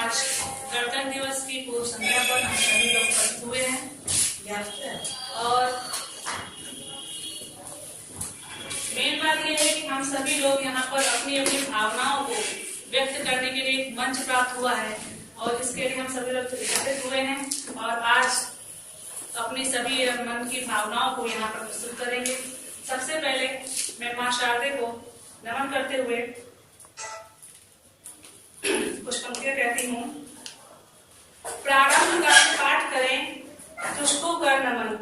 आज गणतंत्र दिवस की पूर्व संध्या पर हम सभी लोग उपस्थित हुए हैं और मेन बात यह है कि हम सभी लोग यहाँ पर अपनी अपनी भावनाओं को व्यक्त करने के लिए एक मंच प्राप्त हुआ है और इसके लिए हम सभी लोग एकत्रित हुए हैं और आज अपनी सभी मन की भावनाओं को यहाँ पर प्रस्तुत करेंगे। सबसे पहले मैं माँ शारदे को नमन करते हुए कुछ पंक्तियां कहती हूँ। प्रारंभ का पाठ करें तुझको कर नमन,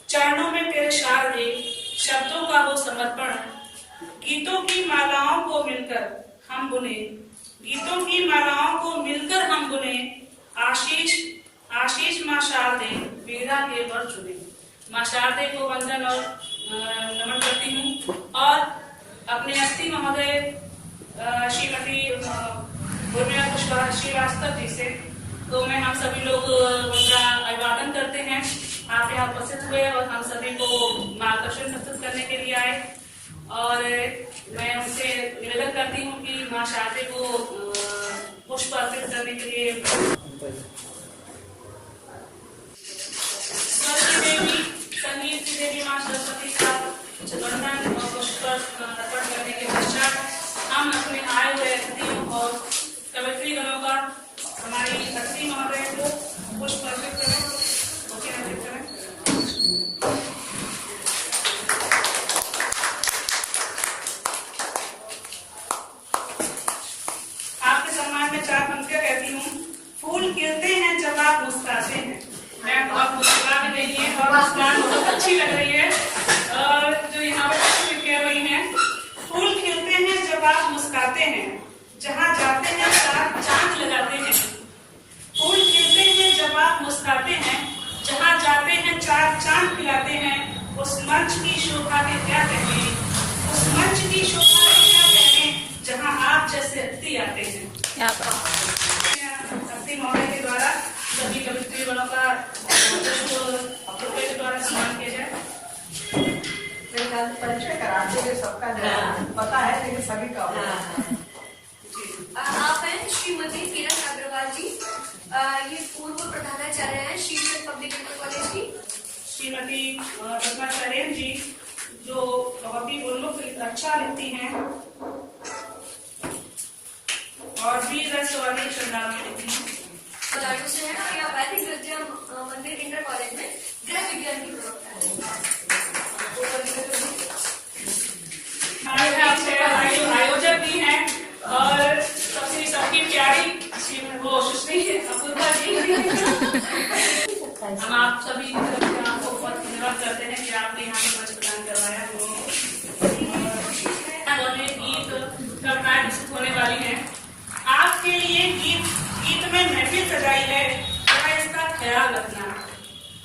चरणों में तेरे शारदे शब्दों का हो समर्पण। गीतों की मालाओं को मिलकर हम बुने, गीतों की मालाओं को मिलकर हम बुने। आशीष आशीष माँ शारदे वीरा के वर चुने। माँ शारदे को वंदन और नमन करती हूँ और अपने अस्थि महोदय श्रीमती उर्मिला श्रीवास्तव जी से तो मैं हम सभी लोग उनका अभिवादन करते हैं। आप यहाँ उपस्थित हुए और हम सभी को मार्गदर्शन प्रस्तुत करने के लिए आए और मैं उनसे निवेदन करती हूँ कि माँ शारदे को पुष्प अर्पित करने के लिए देवी संगीत की देवी माँ सरस्वती का वंदन और पुष्प अर्पण करने के पश्चात हम अपने आए हुए अतिथियों और कवित्री गणों का हमारी अतिथि महोदय को पुष्प अर्पित करें। अर्पित करें। आपके सम्मान में 4 पंक्तियां कहती हूँ। फूल खिलते हैं जब आप मुस्कुराते हैं। मैं बहुत मुस्कुरा भी रही है और मुस्कुराहट बहुत अच्छी लग रही है और जो यहाँ पर कह रही है, फूल खिलते हैं जब आप मुस्कुराते हैं, जहाँ जाते हैं चांद लगाते हैं। फूल खिलते हैं जब आप मुस्कुराते हैं, जहाँ जाते हैं चांद खिलाते हैं। उस मंच की शोभा के क्या कहें, उस मंच की शोभा के क्या कहें, जहाँ आप जैसे अतिथि आते हैं। अतिथि महोदय के द्वारा सभी कवित्री गणों का के द्वारा सम्मान किया जाए। परिचय कराते हुए सबका पता है लेकिन सभी का आप हैं श्रीमती किरण अग्रवाल जी, ये पूर्व प्रधानाचार्य हैं शीर्षक पब्लिक इंटर कॉलेज की। श्रीमती पद्माचार्य जी जो बहुत ही उन्मुख अच्छा लिखती हैं और भी रस वाली श्रद्धालु लिखती हैं। पलाडू से है और यहाँ वैदिक विद्या मंदिर इंटर कॉलेज में गृह विज्ञान की प्रवक्ता है। आयोजक भी हैं और सबकी प्यारी वो सुश्री अपूर्वा जी। हम आप सभी आपको बहुत धन्यवाद करते हैं कि आपने यहाँ पर मंच प्रदान करवाया। गीत कविताएं प्रस्तुत होने वाली है। आपके लिए गीत में महफिल सजाई है, जरा इसका ख्याल रखना।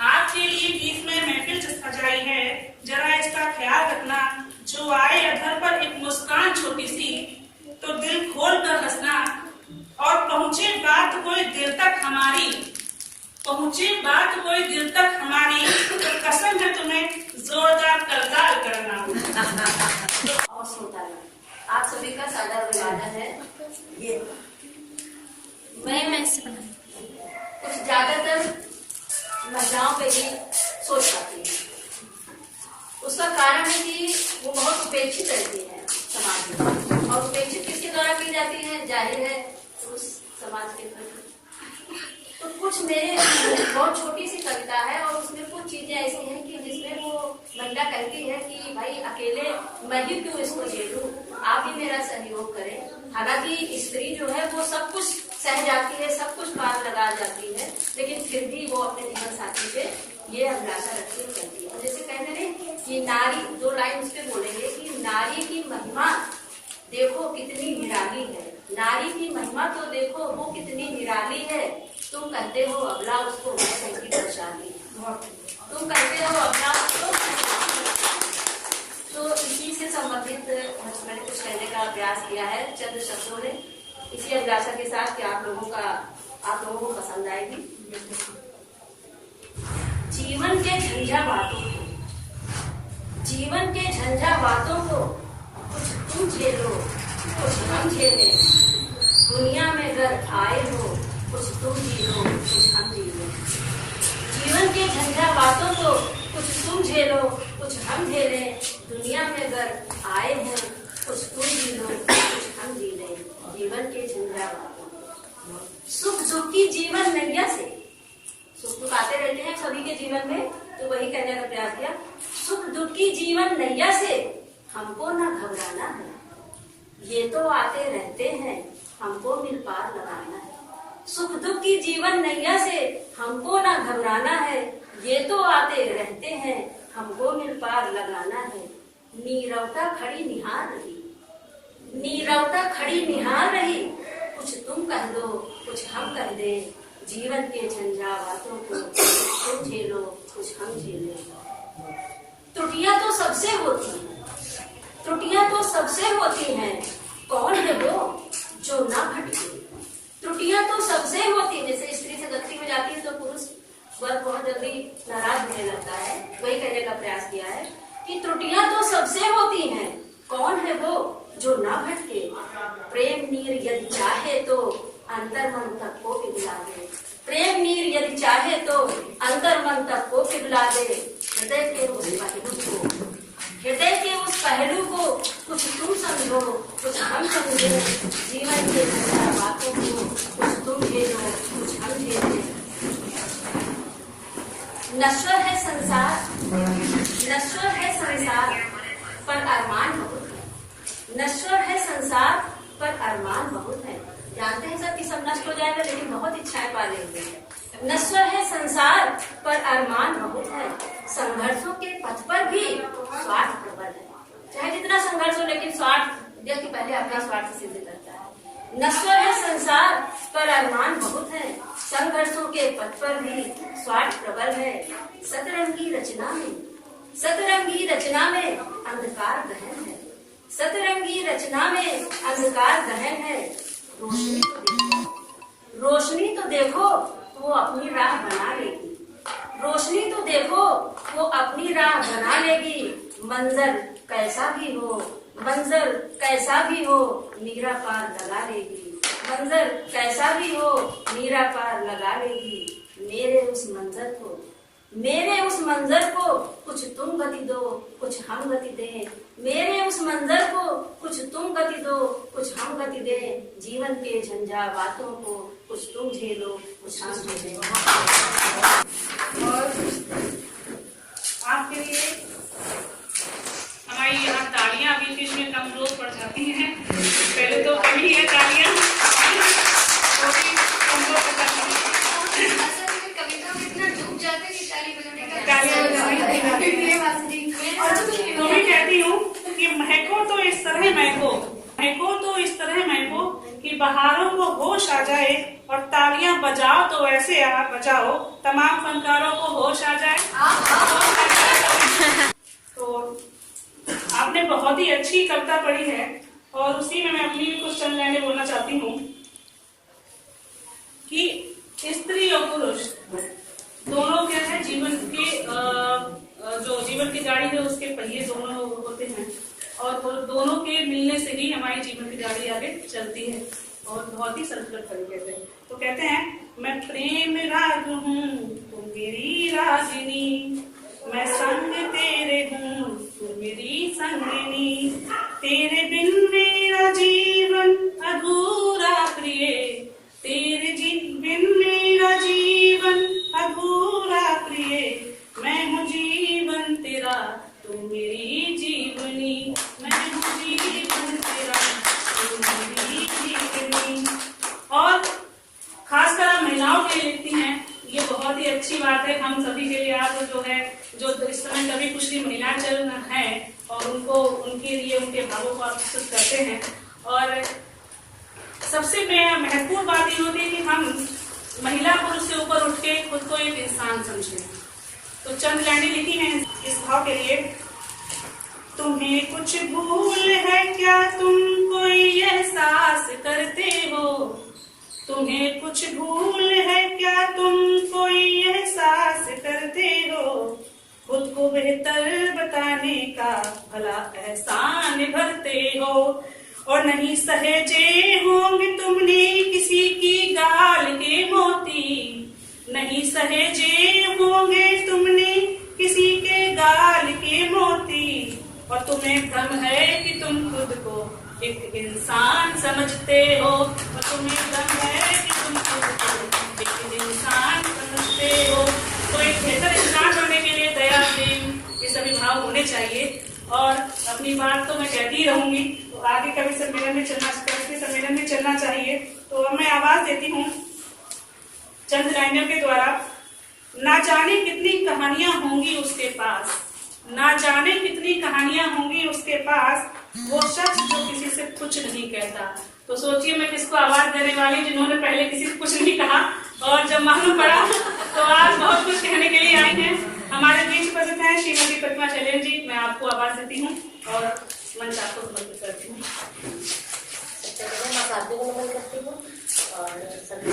आपके लिए गीत में महफिल सजाई है, जरा इसका ख्याल रखना। जो आए अधर पर एक मुस्कान छोटी सी, तो दिल खोल कर हंसना। और पहुंचे बात कोई दिल तक हमारी, पहुंचे बात कोई दिल तक हमारी, तो कसम है तुम्हें जोरदार करताल करना। और श्रोतागण, आप सभी का सादर अभिवादन है। ये मैं कुछ ज्यादातर महिलाओं पे ही सोच पाती हूँ। उसका कारण है कि वो बहुत उपेक्षित रहती है समाज में, और उपेक्षित किसके द्वारा की जाती है, जाहिर है उस समाज के प्रति। तो कुछ मेरे बहुत छोटी सी कविता है और उसमें कुछ चीजें ऐसी हैं कि जिसमें वो महिला कहती है कि भाई अकेले मैं ही क्यों इसको झेलूं, आप ही मेरा सहयोग करें। हालांकि स्त्री जो है वो सब कुछ सह जाती है, सब कुछ पार लगा जाती है, लेकिन फिर भी वो अपने जीवन साथी पे ये अभिलाषा रखती करती है। जैसे कहते हैं कि नारी, 2 लाइन उस पर बोलेंगे कि नारी की महिमा देखो कितनी निराली है, नारी की महिमा तो देखो वो कितनी निराली है। तुम कहते हो अबला उसको की वैशाली, तुम कहते हो अबला उसको। तो इसी से संबंधित मैंने कुछ कहने का प्रयास किया है चंद शब्दों में, इसी अभिलाषा के साथ कि आप लोगों को पसंद आएगी। जीवन के झंझा बातों को, जीवन के झंझा बातों को कुछ तुम झेलो कुछ हम झेले, दुनिया में अगर आए हो कुछ तुम जी लो कुछ हम जी लो। जीवन के झंझावातों को कुछ तुम झेलो कुछ हम झेलें। दुनिया में अगर आए हैं कुछ तुम जी लो कुछ हम जी लें। जीवन के झंझावातों को सुख दुख की जीवन नैया से, सुख दुख आते रहते हैं सभी के जीवन में, तो वही कहने का प्रयास किया। सुख दुख की जीवन नैया से हमको ना घबराना है, ये तो आते रहते हैं हमको मिल पार लगाना है। सुख दुख की जीवन नैया से हमको ना घबराना है, ये तो आते रहते हैं हमको मिल पार लगाना है। नीरवता खड़ी निहार रही, नीरवता खड़ी निहार रही, कुछ तुम कह दो कुछ हम कह दे। जीवन के झंझावातों को तुम झेलो कुछ हम झेले। त्रुटियां तो सबसे होती हैं, त्रुटियां तो सबसे होती हैं, कौन है वो जो ना भटके। त्रुटियां तो सबसे होती हैं, जैसे स्त्री से गति में जाती है तो पुरुष वर्ग बहुत जल्दी नाराज होने लगता है, वही कहने का प्रयास किया है कि त्रुटियां तो सबसे होती हैं, कौन है वो जो ना भटके। प्रेम नीर यदि चाहे तो अंतर मन तक को पिघला दे। प्रेम नीर यदि चाहे तो अंतर मन तक को पिघला दे। हृदय के उस पहलू को, हृदय के उस पहलू को कुछ तुम समझो कुछ हम समझे। जीवन के बातों को कुछ तुम झेलो कुछ हम झेले। नश्वर है संसार, नश्वर है संसार पर अरमान बहुत है। नश्वर है संसार पर अरमान बहुत है। जानते हैं सब कि सब नष्ट हो जाएगा, लेकिन बहुत इच्छाएं पा लेंगे। नश्वर है संसार पर अरमान बहुत है। संघर्षों के पथ पर भी स्वार्थ प्रबल है। चाहे जितना संघर्ष हो, लेकिन स्वार्थ व्यक्ति पहले अपना स्वार्थ सिद्ध करता है। नश्वर है संसार पर अरमान बहुत है। संघर्षों के पथ पर भी स्वार्थ प्रबल है। सतरंगी रचना में, सतरंगी रचना में अंधकार गहन है। सतरंगी रचना में अंधकार गहन है। रोशनी तो देखो, रोशनी तो देखो वो अपनी राह बना लेगी। रोशनी तो देखो वो अपनी राह बना लेगी। मंजर कैसा भी हो, मंजर कैसा भी हो, मीरा पार लगा लेगी। मंजर कैसा भी हो, मीरा पार लगा लेगी। मेरे उस मंजर को, मेरे उस मंजर को कुछ तुम गति दो कुछ हम गति दें। मेरे उस मंजर को कुछ तुम गति दो कुछ हम गति दें। जीवन के झंझावातों को कुछ तुम झेलो कुछ हम झेलें। और आपके लिए हमारी यहाँ तालियां बीच बीच में कमजोर पड़ जाती हैं। पहले तो कमी है तालियां, कमजोर पड़ जाती हैं। कविता में इतना डूब जाते हैं कि ताली बजाने का तो मैं कहती हूँ कि महको तो इस तरह महको, महको तो इस तरह महको कि बहारों को होश आ जाए और तालियां बजाओ तो ऐसे आप बजाओ तमाम फनकारों को होश आ जाए। तो आपने बहुत ही अच्छी कविता पढ़ी है और उसी में मैं अपनी कुछ चंद लाइनें बोलना चाहती हूँ कि स्त्री और पुरुष दोनों क्या है, जीवन के जो जीवन की गाड़ी है उसके पहिए दोनों होते हैं और दोनों के मिलने से ही हमारी जीवन की गाड़ी आगे चलती है और बहुत ही सरल तरीके से। तो कहते हैं मैं प्रेम राग हूँ तुम मेरी रागिनी, मैं संग तेरे हूँ तुम मेरी संगिनी। तेरे बिन मेरा जीवन अधूरा प्रिय, तेरे बिन मेरा जीवन अधूरा प्रिय। मैं हूँ जीवन तेरा तू मेरी जीवनी, मैं हूँ जीवन तेरा तू मेरी जीवनी। और खासकर आप महिलाओं के लिए लिखती हैं, ये बहुत ही अच्छी बात है हम सभी के लिए। आप जो है जो इस समय कभी कुछ भी महिलाएं चल हैं और उनको उनके लिए उनके भावों को आप प्रस्तुत करते हैं। और सबसे महत्वपूर्ण बात ये होती है कि हम महिला पुरुष से ऊपर उठ के खुद को एक इंसान समझें। तो चंद लाइनें लिखी हैं इस भाव के लिए। तुम्हें कुछ भूल है क्या तुम कोई एहसास करते हो, तुम्हें कुछ भूल है क्या तुम कोई एहसास करते हो। खुद को बेहतर बताने का भला एहसान भरते हो और नहीं सहेजे होंगे तुमने किसी की गाल के मोती, नहीं सहेजे होंगे तुमने किसी के गाल के मोती, और तुम्हें भ्रम है कि तुम खुद को एक इंसान समझते हो, और तुम्हें भ्रम है कि तुम खुद को एक इंसान समझते हो। तो एक बेहतर इंसान बनने के लिए दया, प्रेम, ये सभी भाव होने चाहिए। और अपनी बात तो मैं कहती ही रहूंगी, तो आगे कभी सम्मेलन में चलना चाहिए। तो अब मैं आवाज देती हूँ चंद लाइनों के द्वारा। ना जाने कितनी कहानियां होंगी उसके पास, ना जाने कितनी कहानियां होंगी उसके पास, वो शख्स जो किसी से कुछ नहीं कहता। तो सोचिए मैं किसको आवाज देने वाली जिन्होंने पहले किसी से कुछ नहीं कहा, और जब मालूम पड़ा तो आज बहुत कुछ कहने के लिए आई हैं। हमारे बीच उपस्थित हैं श्रीमती प्रतिमा चैलेंज जी। मैं आपको आवाज देती हूँ और मंच आपको समर्पित करती हूँ। सबसे पहले मैं साथी को नमन करती हूँ और सभी